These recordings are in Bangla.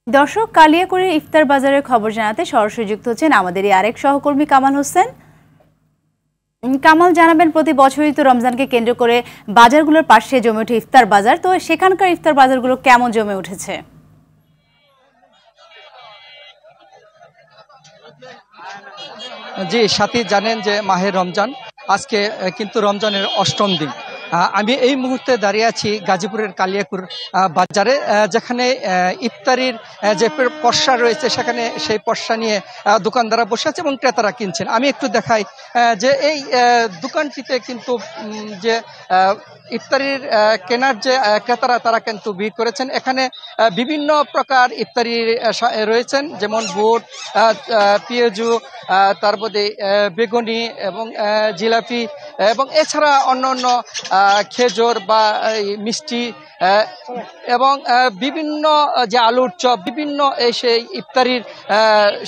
দর্শক, কালিয়াকৈরের ইফতার বাজারের খবর জানাতে সরাসরি যুক্ত হচ্ছেন আমাদেরই আরেক সহকর্মী কামাল হোসেন। কামাল, জানাবেন প্রতি বছরই তো রমজানকে কেন্দ্র করে বাজারগুলোর পাশে জমে ওঠে ইফতার বাজার, তো সেখানকার ইফতার বাজারগুলো কেমন জমে উঠেছে? জি সাথী, জানেন যে মাহে রমজান আজকে কিন্তু রমজানের অষ্টম দিন। আমি এই মুহূর্তে দাঁড়িয়ে আছি গাজীপুরের কালিয়াকৈর বাজারে, যেখানে ইফতারির যে পসরা রয়েছে সেখানে সেই পসরা নিয়ে দোকানদাররা বসে আছে এবং ক্রেতারা কিনছেন। আমি একটু দেখাই যে এই দোকানটিতে কিন্তু যে ইফতারির কেনার যে ক্রেতারা তারা কিন্তু ভিড় করেছেন। এখানে বিভিন্ন প্রকার ইফতারি রয়েছেন, যেমন বুট, পেঁয়াজু, তারপরে বেগুনি এবং জিলাপি এবং এছাড়া অন্যান্য খেজুর বা মিষ্টি এবং বিভিন্ন যে আলুর চপ, বিভিন্ন সেই ইফতারির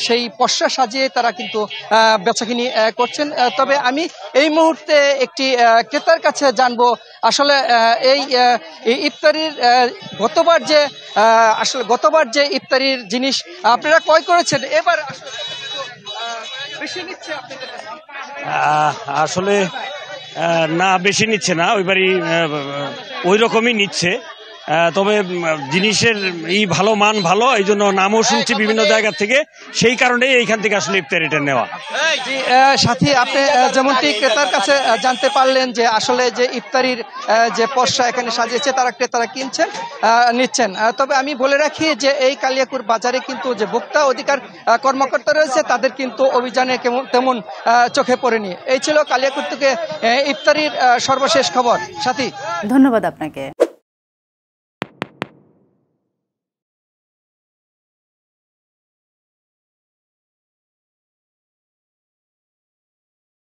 সেই পসরা সাজিয়ে তারা কিন্তু বেচাকিনি করছেন। তবে আমি এই মুহূর্তে একটি ক্রেতার কাছে জানবো আসলে এই ইফতারির গতবার যে ইফতারির জিনিস আপনারা ক্রয় করেছেন, এবার বেশি নিচ্ছে আপনাদের? আসলে না, বেশি নিচ্ছে না, ওইবারই ওই রকমই নিচ্ছে। তবে জিনিসের ভালো মান ভালো, এই জন্য নামও শুনছি বিভিন্ন জায়গা থেকে, সেই কারণে এইখান থেকে আসলে ইফতারিটা নেওয়া। সাথী, আপনি যেমনটি ক্রেতার কাছে জানতে পারলেন যে আসলে যে ইফতারির যে পসরা এখানে সাজিয়েছে তারা ক্রেতারা কিনছেন, নিচ্ছেন। তবে আমি বলে রাখি যে এই কালিয়াকৈর বাজারে কিন্তু যে ভোক্তা অধিকার কর্মকর্তা রয়েছে তাদের কিন্তু অভিযানে তেমন চোখে পড়েনি। এই ছিল কালিয়াকৈর থেকে ইফতারির সর্বশেষ খবর। সাথী, ধন্যবাদ আপনাকে।